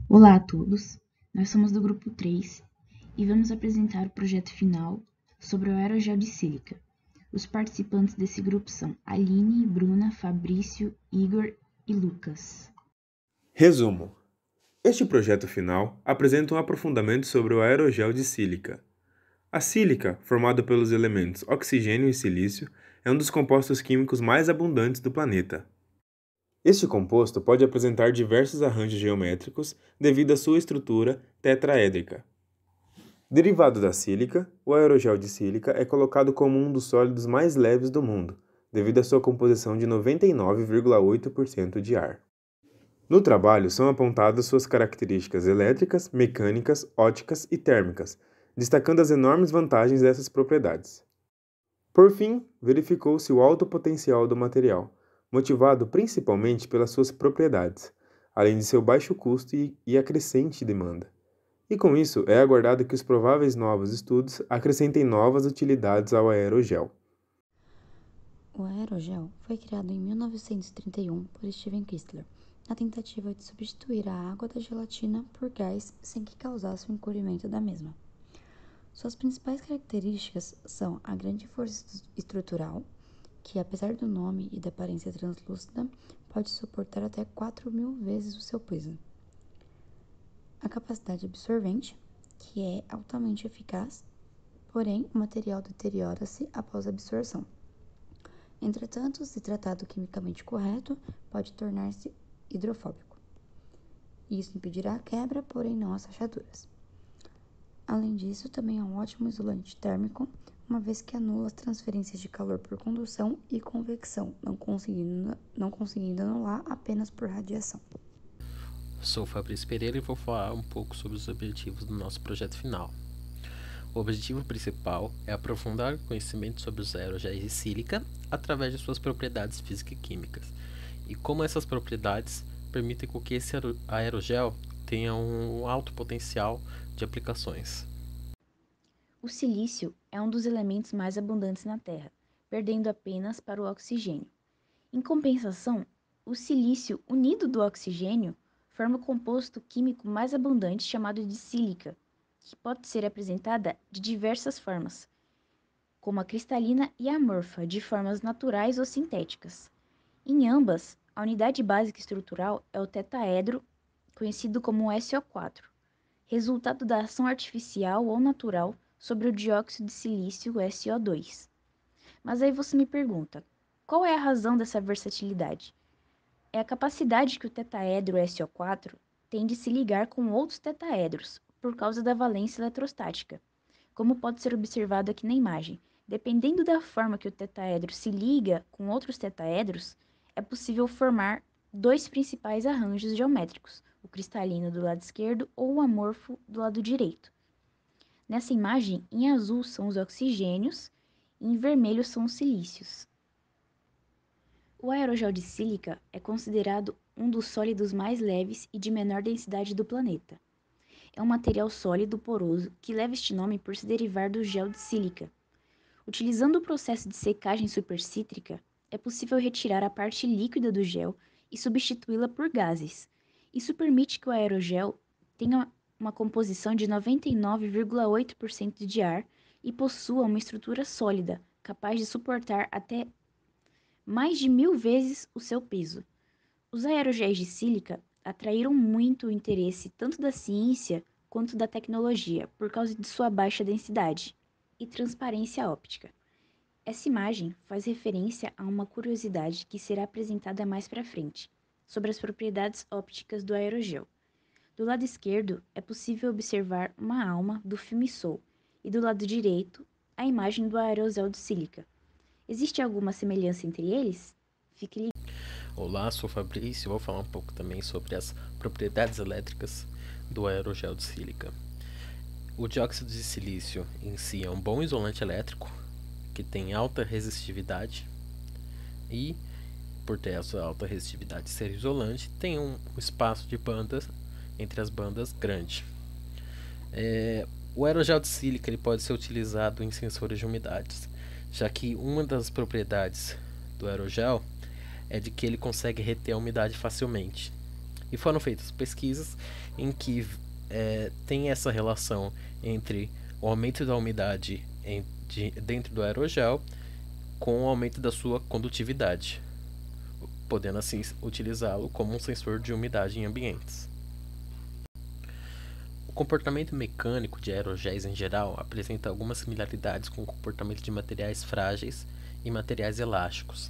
Olá a todos, nós somos do grupo 3 e vamos apresentar o projeto final sobre o aerogel de sílica. Os participantes desse grupo são Aline, Bruna, Fabrício, Igor e Lucas. Resumo: este projeto final apresenta um aprofundamento sobre o aerogel de sílica. A sílica, formada pelos elementos oxigênio e silício, é um dos compostos químicos mais abundantes do planeta. Este composto pode apresentar diversos arranjos geométricos devido à sua estrutura tetraédrica. Derivado da sílica, o aerogel de sílica é colocado como um dos sólidos mais leves do mundo, devido à sua composição de 99,8% de ar. No trabalho são apontadas suas características elétricas, mecânicas, ópticas e térmicas, destacando as enormes vantagens dessas propriedades. Por fim, verificou-se o alto potencial do material, motivado principalmente pelas suas propriedades, além de seu baixo custo e a crescente demanda. E com isso, é aguardado que os prováveis novos estudos acrescentem novas utilidades ao aerogel. O aerogel foi criado em 1931 por Steven Kistler, na tentativa de substituir a água da gelatina por gás sem que causasse o encolhimento da mesma. Suas principais características são a grande força estrutural, que apesar do nome e da aparência translúcida, pode suportar até 4.000 vezes o seu peso. A capacidade absorvente, que é altamente eficaz, porém o material deteriora-se após a absorção. Entretanto, se tratado quimicamente correto, pode tornar-se hidrofóbico. Isso impedirá a quebra, porém não as rachaduras. Além disso, também é um ótimo isolante térmico, uma vez que anula as transferências de calor por condução e convecção, não conseguindo anular apenas por radiação. Sou Fabrício Pereira e vou falar um pouco sobre os objetivos do nosso projeto final. O objetivo principal é aprofundar o conhecimento sobre os aerogéis de sílica através de suas propriedades físico-químicas e como essas propriedades permitem que esse aerogel tenha um alto potencial de aplicações. O silício é um dos elementos mais abundantes na Terra, perdendo apenas para o oxigênio. Em compensação, o silício unido do oxigênio forma o composto químico mais abundante chamado de sílica, que pode ser apresentada de diversas formas, como a cristalina e a amorfa, de formas naturais ou sintéticas. Em ambas, a unidade básica estrutural é o tetaedro, conhecido como SO4, resultado da ação artificial ou natural sobre o dióxido de silício SO2. Mas aí você me pergunta, qual é a razão dessa versatilidade? É a capacidade que o tetaedro SO4 tem de se ligar com outros tetaedros, por causa da valência eletrostática. Como pode ser observado aqui na imagem, dependendo da forma que o tetaedro se liga com outros tetaedros, é possível formar dois principais arranjos geométricos, o cristalino do lado esquerdo ou o amorfo do lado direito. Nessa imagem, em azul são os oxigênios e em vermelho são os silícios. O aerogel de sílica é considerado um dos sólidos mais leves e de menor densidade do planeta. É um material sólido poroso que leva este nome por se derivar do gel de sílica. Utilizando o processo de secagem supercítrica, é possível retirar a parte líquida do gel e substituí-la por gases. Isso permite que o aerogel tenha uma composição de 99,8% de ar e possua uma estrutura sólida, capaz de suportar até mais de 1.000 vezes o seu peso. Os aerogéis de sílica atraíram muito o interesse tanto da ciência quanto da tecnologia por causa de sua baixa densidade e transparência óptica. Essa imagem faz referência a uma curiosidade que será apresentada mais para frente, sobre as propriedades ópticas do aerogel. Do lado esquerdo é possível observar uma alma do filme Soul e do lado direito a imagem do aerogel de sílica. Existe alguma semelhança entre eles? Fique ligado. Olá, sou Fabrício e vou falar um pouco também sobre as propriedades elétricas do aerogel de sílica. O dióxido de silício em si é um bom isolante elétrico que tem alta resistividade e, por ter essa alta resistividade e ser isolante, tem um espaço de bandas entre as bandas grande. O aerogel de sílica ele pode ser utilizado em sensores de umidades, já que uma das propriedades do aerogel é de que ele consegue reter a umidade facilmente. E foram feitas pesquisas em que tem essa relação entre o aumento da umidade dentro do aerogel com o aumento da sua condutividade, podendo assim utilizá-lo como um sensor de umidade em ambientes. O comportamento mecânico de aerogéis em geral apresenta algumas similaridades com o comportamento de materiais frágeis e materiais elásticos.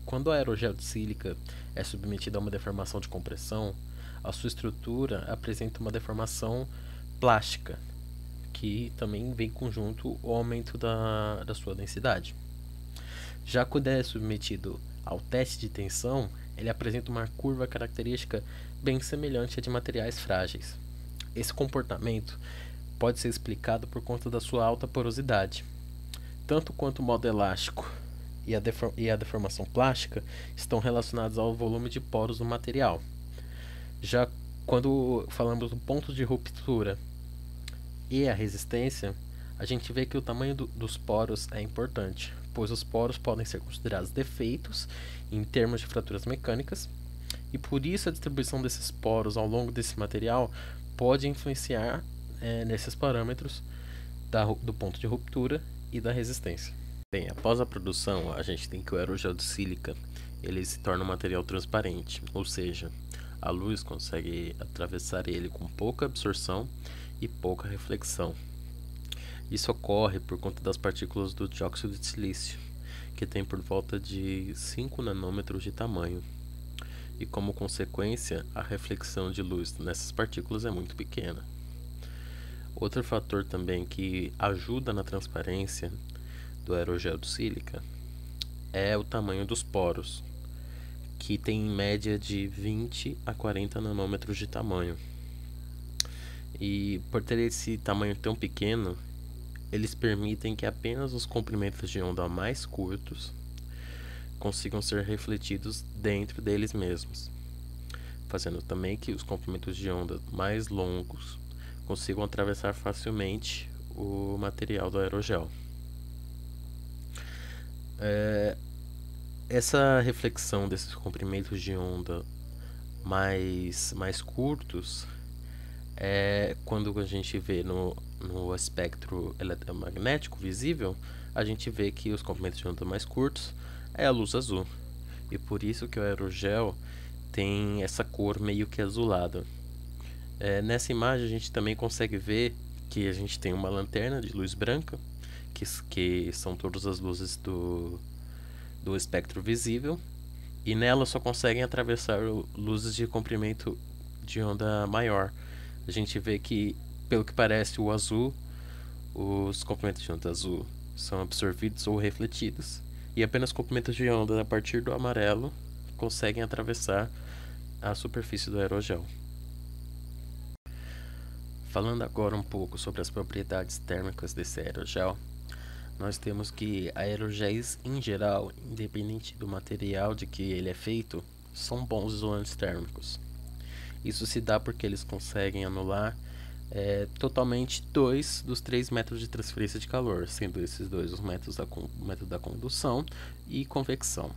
Quando o aerogel de sílica é submetido a uma deformação de compressão, a sua estrutura apresenta uma deformação plástica, que também vem conjunto o aumento da sua densidade. Já quando é submetido ao teste de tensão, ele apresenta uma curva característica bem semelhante à de materiais frágeis. Esse comportamento pode ser explicado por conta da sua alta porosidade. Tanto quanto o modo elástico e a deformação plástica estão relacionados ao volume de poros do material. Já quando falamos do ponto de ruptura e a resistência, a gente vê que o tamanho dos poros é importante, pois os poros podem ser considerados defeitos em termos de fraturas mecânicas, e por isso a distribuição desses poros ao longo desse material pode influenciar nesses parâmetros do ponto de ruptura e da resistência. Bem, após a produção, a gente tem que o aerogel de sílica ele se torna um material transparente, ou seja, a luz consegue atravessar ele com pouca absorção e pouca reflexão. Isso ocorre por conta das partículas do dióxido de silício, que tem por volta de 5 nanômetros de tamanho. E como consequência, a reflexão de luz nessas partículas é muito pequena. Outro fator também que ajuda na transparência do aerogel de sílica é o tamanho dos poros, que tem em média de 20 a 40 nanômetros de tamanho. E por ter esse tamanho tão pequeno, eles permitem que apenas os comprimentos de onda mais curtos consigam ser refletidos dentro deles mesmos, fazendo também que os comprimentos de onda mais longos consigam atravessar facilmente o material do aerogel. Essa reflexão desses comprimentos de onda mais curtos quando a gente vê no espectro eletromagnético visível, a gente vê que os comprimentos de onda mais curtos é a luz azul, e por isso que o aerogel tem essa cor meio que azulada. Nessa imagem a gente também consegue ver que a gente tem uma lanterna de luz branca, que são todas as luzes do espectro visível, e nela só conseguem atravessar luzes de comprimento de onda maior. A gente vê que, pelo que parece, o azul, os comprimentos de onda azul são absorvidos ou refletidos, e apenas comprimentos de onda a partir do amarelo conseguem atravessar a superfície do aerogel. Falando agora um pouco sobre as propriedades térmicas desse aerogel, nós temos que aerogéis em geral, independente do material de que ele é feito, são bons isolantes térmicos. Isso se dá porque eles conseguem anular totalmente 2 dos 3 métodos de transferência de calor, sendo esses dois os método da condução e convecção.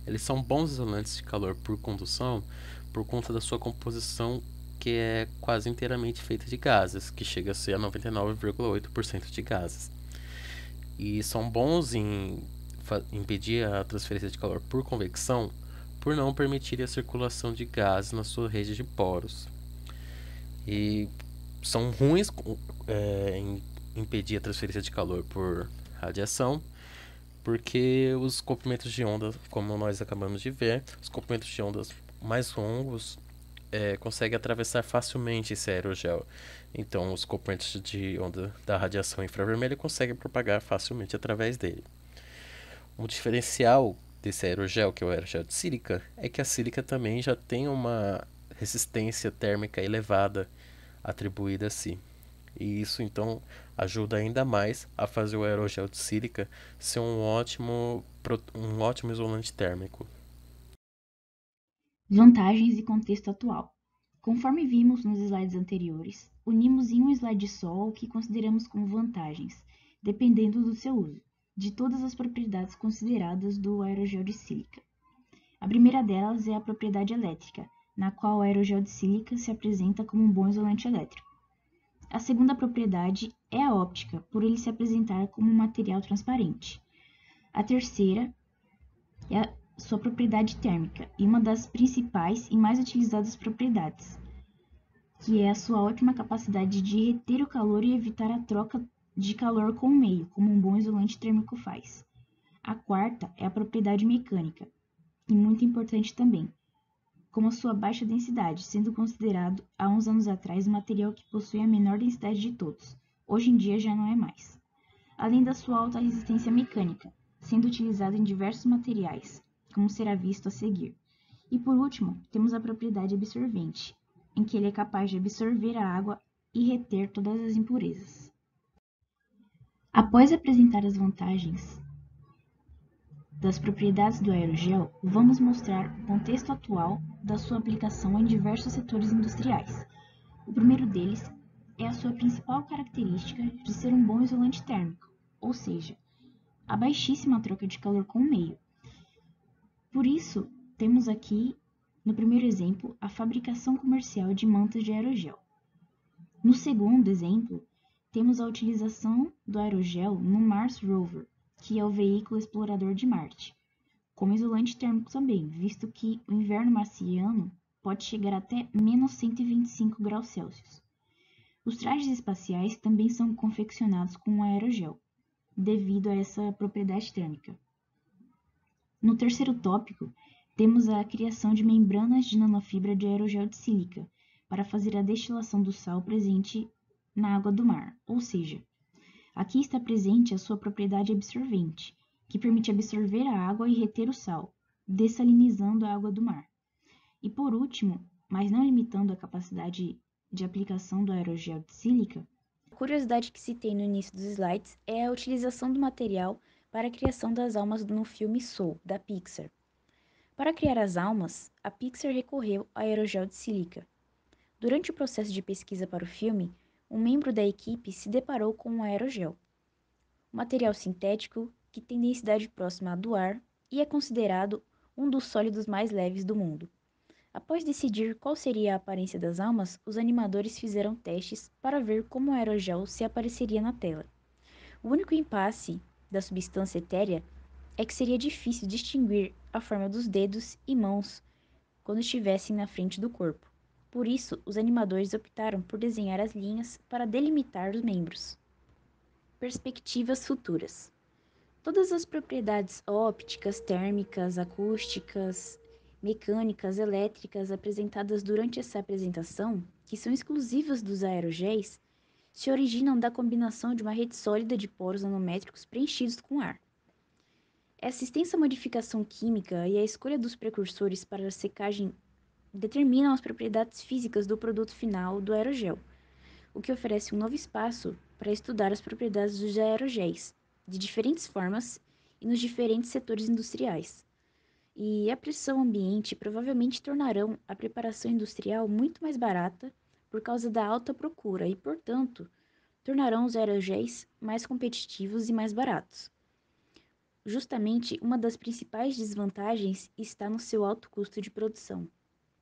Eles são bons isolantes de calor por condução por conta da sua composição, que é quase inteiramente feita de gases, que chega a ser a 99,8% de gases. E são bons em impedir a transferência de calor por convecção, por não permitir a circulação de gases na sua rede de poros. E são ruins em impedir a transferência de calor por radiação, porque os comprimentos de onda, como nós acabamos de ver, os comprimentos de ondas mais longos conseguem atravessar facilmente esse aerogel. Então, os comprimentos de onda da radiação infravermelha conseguem propagar facilmente através dele. Um diferencial desse aerogel, que é o aerogel de sílica, é que a sílica também já tem uma resistência térmica elevada atribuída a si. E isso então ajuda ainda mais a fazer o aerogel de sílica ser um ótimo isolante térmico. Vantagens e contexto atual. Conforme vimos nos slides anteriores, unimos em um slide só o que consideramos como vantagens, dependendo do seu uso, de todas as propriedades consideradas do aerogel de sílica. A primeira delas é a propriedade elétrica, na qual o aerogel de sílica se apresenta como um bom isolante elétrico. A segunda propriedade é a óptica, por ele se apresentar como um material transparente. A terceira é a sua propriedade térmica, e uma das principais e mais utilizadas propriedades, que é a sua ótima capacidade de reter o calor e evitar a troca de calor com o meio, como um bom isolante térmico faz. A quarta é a propriedade mecânica, e muito importante também, como a sua baixa densidade, sendo considerado, há uns anos atrás, o material que possui a menor densidade de todos. Hoje em dia já não é mais. Além da sua alta resistência mecânica, sendo utilizado em diversos materiais, como será visto a seguir. E por último, temos a propriedade absorvente, em que ele é capaz de absorver a água e reter todas as impurezas. Após apresentar as vantagens das propriedades do aerogel, vamos mostrar o contexto atual da sua aplicação em diversos setores industriais. O primeiro deles é a sua principal característica de ser um bom isolante térmico, ou seja, a baixíssima troca de calor com o meio. Por isso, temos aqui, no primeiro exemplo, a fabricação comercial de mantas de aerogel. No segundo exemplo, temos a utilização do aerogel no Mars Rover, que é o veículo explorador de Marte, como isolante térmico também, visto que o inverno marciano pode chegar até menos 125 graus Celsius. Os trajes espaciais também são confeccionados com aerogel, devido a essa propriedade térmica. No terceiro tópico, temos a criação de membranas de nanofibra de aerogel de sílica, para fazer a destilação do sal presente na água do mar, ou seja, aqui está presente a sua propriedade absorvente, que permite absorver a água e reter o sal, dessalinizando a água do mar. E por último, mas não limitando a capacidade de aplicação do aerogel de sílica, a curiosidade que citei no início dos slides é a utilização do material para a criação das almas no filme Soul, da Pixar. Para criar as almas, a Pixar recorreu ao aerogel de sílica. Durante o processo de pesquisa para o filme, um membro da equipe se deparou com um aerogel, um material sintético que tem densidade próxima à do ar e é considerado um dos sólidos mais leves do mundo. Após decidir qual seria a aparência das almas, os animadores fizeram testes para ver como o aerogel se apareceria na tela. O único impasse da substância etérea é que seria difícil distinguir a forma dos dedos e mãos quando estivessem na frente do corpo. Por isso, os animadores optaram por desenhar as linhas para delimitar os membros. Perspectivas futuras. Todas as propriedades ópticas, térmicas, acústicas, mecânicas, elétricas apresentadas durante essa apresentação, que são exclusivas dos aerogéis, se originam da combinação de uma rede sólida de poros nanométricos preenchidos com ar. Essa extensa modificação química e a escolha dos precursores para a secagem determinam as propriedades físicas do produto final do aerogel, o que oferece um novo espaço para estudar as propriedades dos aerogéis, de diferentes formas e nos diferentes setores industriais. E a pressão ambiente provavelmente tornarão a preparação industrial muito mais barata por causa da alta procura e, portanto, tornarão os aerogéis mais competitivos e mais baratos. Justamente uma das principais desvantagens está no seu alto custo de produção.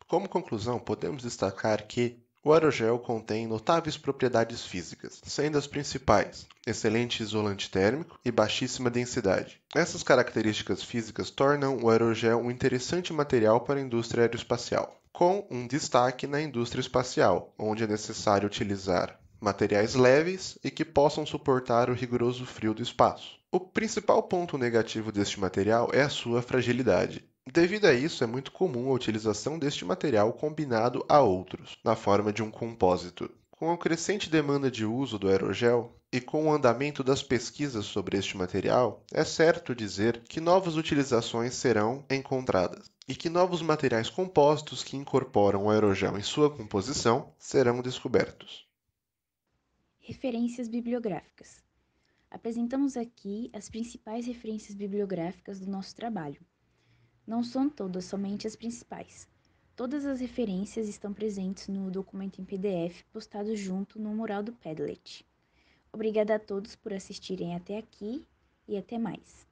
Como conclusão, podemos destacar que o aerogel contém notáveis propriedades físicas, sendo as principais excelente isolante térmico e baixíssima densidade. Essas características físicas tornam o aerogel um interessante material para a indústria aeroespacial, com um destaque na indústria espacial, onde é necessário utilizar materiais leves e que possam suportar o rigoroso frio do espaço. O principal ponto negativo deste material é a sua fragilidade. Devido a isso, é muito comum a utilização deste material combinado a outros, na forma de um compósito. Com a crescente demanda de uso do aerogel e com o andamento das pesquisas sobre este material, é certo dizer que novas utilizações serão encontradas e que novos materiais compósitos que incorporam o aerogel em sua composição serão descobertos. Referências bibliográficas. Apresentamos aqui as principais referências bibliográficas do nosso trabalho. Não são todas, somente as principais. Todas as referências estão presentes no documento em PDF postado junto no mural do Padlet. Obrigada a todos por assistirem até aqui e até mais.